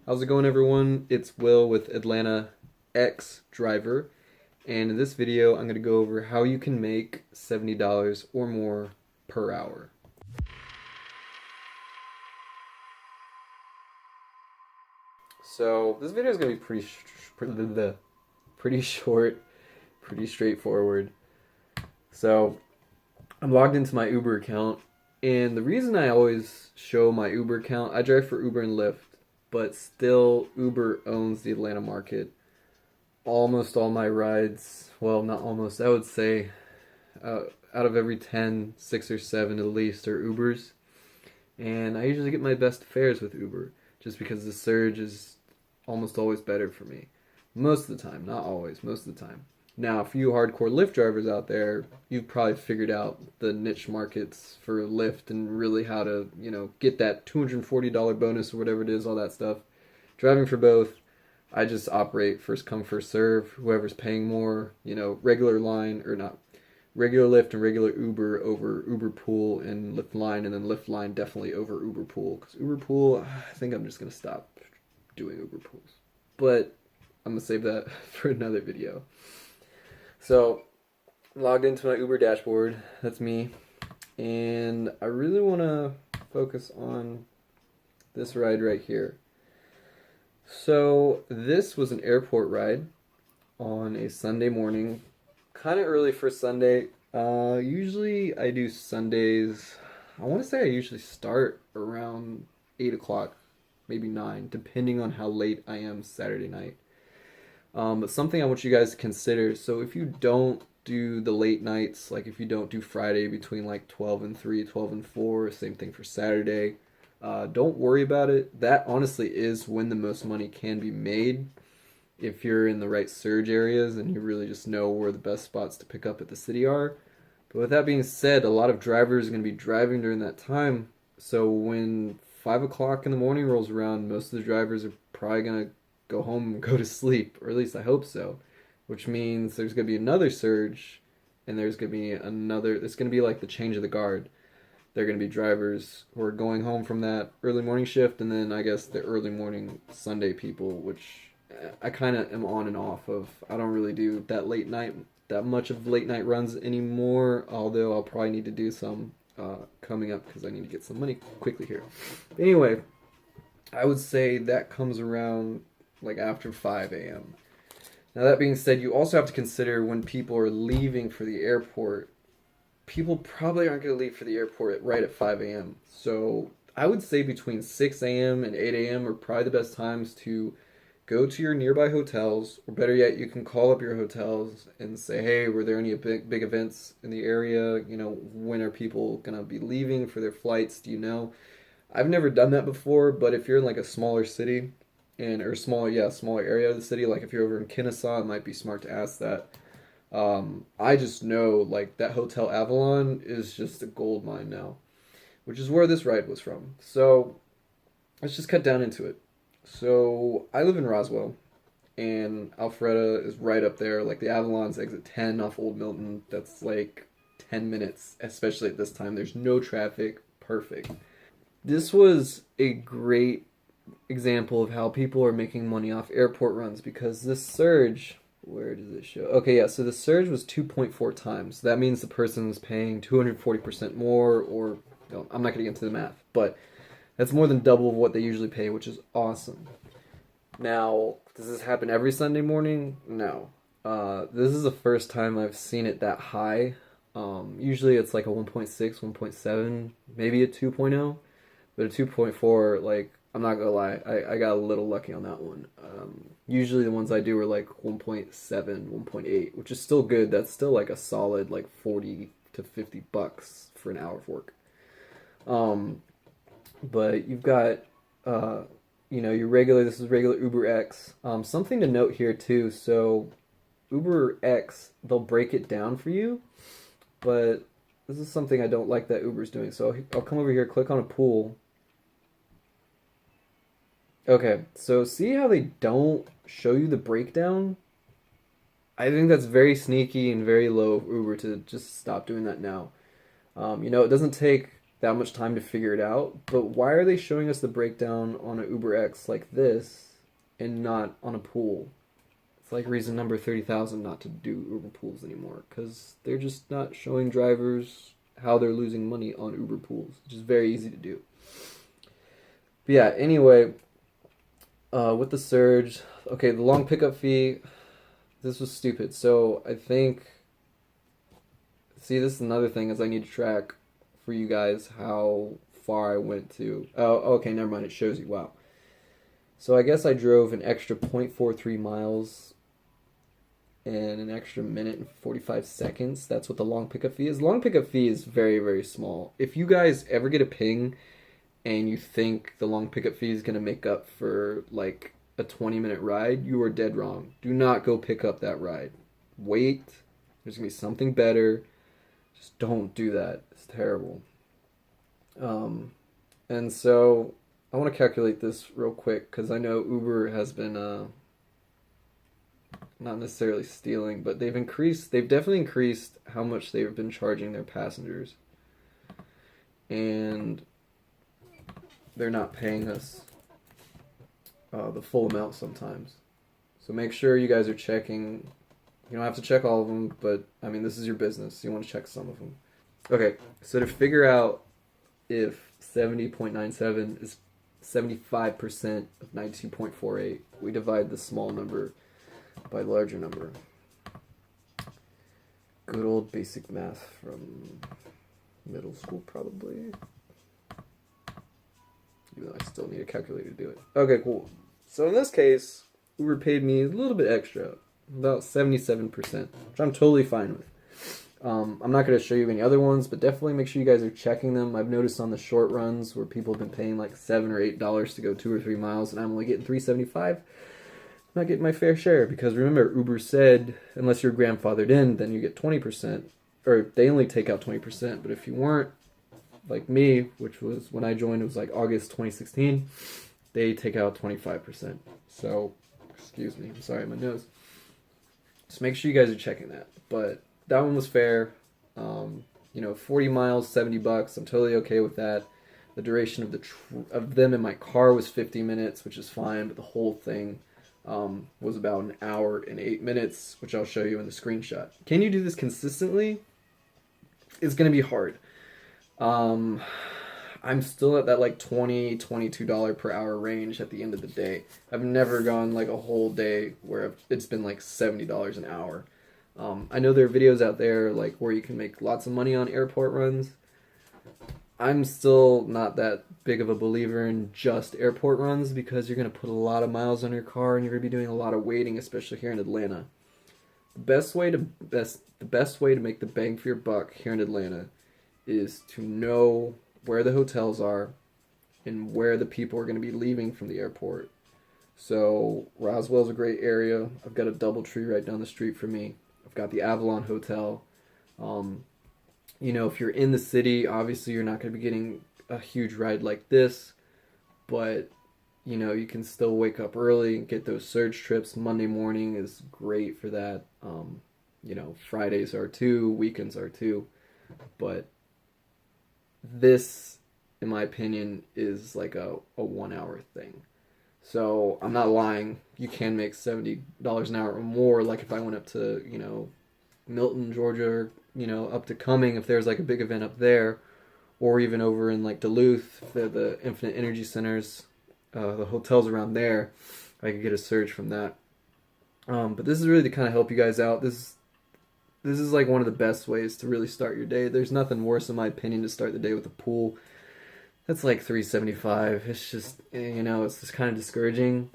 How's it going, everyone? It's Will with Atlanta X Driver, and in this video I'm going to go over how you can make $70 or more per hour. So this video is going to be pretty short, pretty straightforward. So I'm logged into my Uber account, and the reason I always show my Uber account, I drive for Uber and Lyft, but still Uber owns the Atlanta market. Almost all my rides, well, not almost, I would say out of every 10, 6 or 7 at least are Ubers. And I usually get my best fares with Uber just because the surge is almost always better for me. Most of the time, not always, most of the time. Now, for you hardcore Lyft drivers out there, you've probably figured out the niche markets for Lyft and really how to, get that $240 bonus or whatever it is, all that stuff. Driving for both, I just operate first come, first serve. Whoever's paying more, regular line or not, regular Lyft and regular Uber over Uber Pool and Lyft Line, and then Lyft Line definitely over Uber Pool. Because Uber Pool, I think I'm just going to stop doing Uber Pools. But I'm going to save that for another video. So, I'm logged into my Uber dashboard. That's me. And I really want to focus on this ride right here. So, this was an airport ride on a Sunday morning. Kind of early for Sunday. Usually I do Sundays. I want to say I usually start around 8 o'clock, maybe 9, depending on how late I am Saturday night. But something I want you guys to consider, so if you don't do the late nights, like if you don't do Friday between like 12 and 3, 12 and 4, same thing for Saturday, don't worry about it. That honestly is when the most money can be made if you're in the right surge areas and you really just know where the best spots to pick up at the city are. But with that being said, a lot of drivers are going to be driving during that time, so when 5 o'clock in the morning rolls around, most of the drivers are probably going to go home and go to sleep, or at least I hope so, which means there's going to be another surge, and there's going to be like the change of the guard. They're going to be drivers who are going home from that early morning shift, and then I guess the early morning Sunday people, which I kind of am on and off of. I don't really do that much of late night runs anymore, although I'll probably need to do some coming up because I need to get some money quickly here. But anyway, I would say that comes around like after 5 a.m. Now, that being said, you also have to consider when people are leaving for the airport. People probably aren't going to leave for the airport right at 5 a.m. So I would say between 6 a.m. and 8 a.m. are probably the best times to go to your nearby hotels, or better yet, you can call up your hotels and say, hey, were there any big events in the area? When are people going to be leaving for their flights? Do you know? I've never done that before, but if you're in like a smaller city, smaller area of the city, like if you're over in Kennesaw, it might be smart to ask that. I just know like that Hotel Avalon is just a gold mine now, which is where this ride was from. So let's just cut down into it. So I live in Roswell, and Alpharetta is right up there. Like the Avalon's exit 10 off Old Milton. That's like 10 minutes, especially at this time. There's no traffic. Perfect. This was a great example of how people are making money off airport runs, because this surge, where does it show? Okay, yeah, so the surge was 2.4 times. That means the person was paying 240% more, or no, I'm not going to get into the math, but that's more than double of what they usually pay, which is awesome. Now, does this happen every Sunday morning? No. This is the first time I've seen it that high. Usually it's like a 1.6, 1.7, maybe a 2.0, but a 2.4, like, I'm not gonna lie, I got a little lucky on that one. Usually the ones I do are like 1.7, 1.8, which is still good. That's still like a solid like 40 to 50 bucks for an hour of work. But you've got, this is regular Uber X. Something to note here too, so Uber X, they'll break it down for you, but this is something I don't like that Uber's doing. So I'll come over here, click on a pool. Okay, so see how they don't show you the breakdown? I think that's very sneaky and very low of Uber to just stop doing that now. It doesn't take that much time to figure it out. But why are they showing us the breakdown on an Uber X like this and not on a pool? It's like reason number 30,000 not to do Uber pools anymore, because they're just not showing drivers how they're losing money on Uber pools, which is very easy to do. But yeah, anyway, with the surge, okay, the long pickup fee, this was stupid. So I think, see, this is another thing is I need to track for you guys how far I went to. Oh, okay, never mind. It shows you. Wow. So I guess I drove an extra 0.43 miles and an extra minute and 45 seconds. That's what the long pickup fee is. Long pickup fee is very, very small. If you guys ever get a ping and you think the long pickup fee is going to make up for like a 20-minute ride, you are dead wrong. Do not go pick up that ride. Wait. There's going to be something better. Just don't do that. It's terrible. And so I want to calculate this real quick because I know Uber has been not necessarily stealing, but they've definitely increased how much they've been charging their passengers. And they're not paying us the full amount sometimes. So make sure you guys are checking. You don't have to check all of them, but I mean, this is your business. You want to check some of them. Okay, so to figure out if 70.97 is 75% of 92.48, we divide the small number by the larger number. Good old basic math from middle school, probably. Even though I still need a calculator to do it. Okay, cool. So in this case, Uber paid me a little bit extra, about 77%, which I'm totally fine with. I'm not going to show you any other ones, but definitely make sure you guys are checking them. I've noticed on the short runs where people have been paying like $7 or $8 to go 2 or 3 miles, and I'm only getting $3.75. I'm not getting my fair share, because remember, Uber said unless you're grandfathered in, then you get 20%, or they only take out 20%. But if you weren't, like me, which was when I joined, it was like August 2016, they take out 25%. So, excuse me, I'm sorry, my nose. Just make sure you guys are checking that. But that one was fair. 40 miles, $70. I'm totally okay with that. The duration of them in my car was 50 minutes, which is fine, but the whole thing was about an hour and 8 minutes, which I'll show you in the screenshot. Can you do this consistently? It's going to be hard. I'm still at that like $20, $22 per hour range at the end of the day. I've never gone like a whole day where it's been like $70 an hour. I know there are videos out there like where you can make lots of money on airport runs. I'm still not that big of a believer in just airport runs, because you're going to put a lot of miles on your car and you're going to be doing a lot of waiting, especially here in Atlanta. The best way to make the bang for your buck here in Atlanta is to know where the hotels are and where the people are going to be leaving from the airport. So Roswell's a great area. I've got a DoubleTree right down the street from me. I've got the Avalon Hotel. If you're in the city, obviously you're not going to be getting a huge ride like this, but you can still wake up early and get those surge trips. Monday morning is great for that. Fridays are too, weekends are too, but this, in my opinion, is like a 1 hour thing. So I'm not lying. You can make $70 an hour or more. Like if I went up to, Milton, Georgia, or, up to Cumming, if there's like a big event up there, or even over in like Duluth, the Infinite Energy Centers, the hotels around there, I could get a surge from that. But this is really to kind of help you guys out. This is like one of the best ways to really start your day. There's nothing worse, in my opinion, to start the day with a pool. That's like $3.75. It's just, it's just kind of discouraging.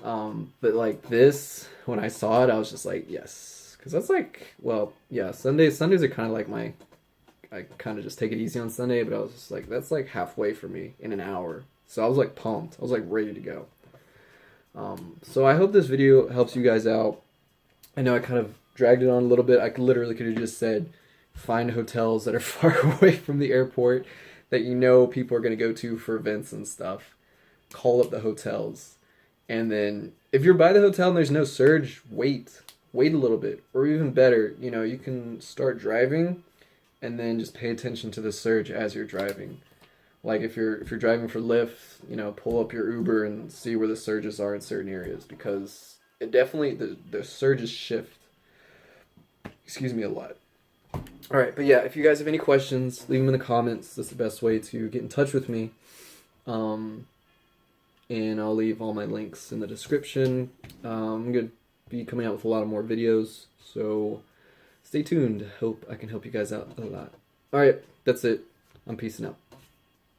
But like this, when I saw it, I was just like, yes. Because that's like, well, yeah, Sundays are kind of like I kind of just take it easy on Sunday, but I was just like, that's like halfway for me in an hour. So I was like pumped. I was like ready to go. So I hope this video helps you guys out. I know I kind of dragged it on a little bit. I literally could have just said, find hotels that are far away from the airport that people are going to go to for events and stuff. Call up the hotels. And then if you're by the hotel and there's no surge, wait a little bit. Or even better, you can start driving and then just pay attention to the surge as you're driving. Like if you're driving for Lyft, pull up your Uber and see where the surges are in certain areas, because it definitely the surges shift. Excuse me, a lot. All right, but yeah, if you guys have any questions, leave them in the comments. That's the best way to get in touch with me. And I'll leave all my links in the description. I'm gonna be coming out with a lot of more videos, so stay tuned. Hope I can help you guys out a lot. All right, that's it. I'm peacing out.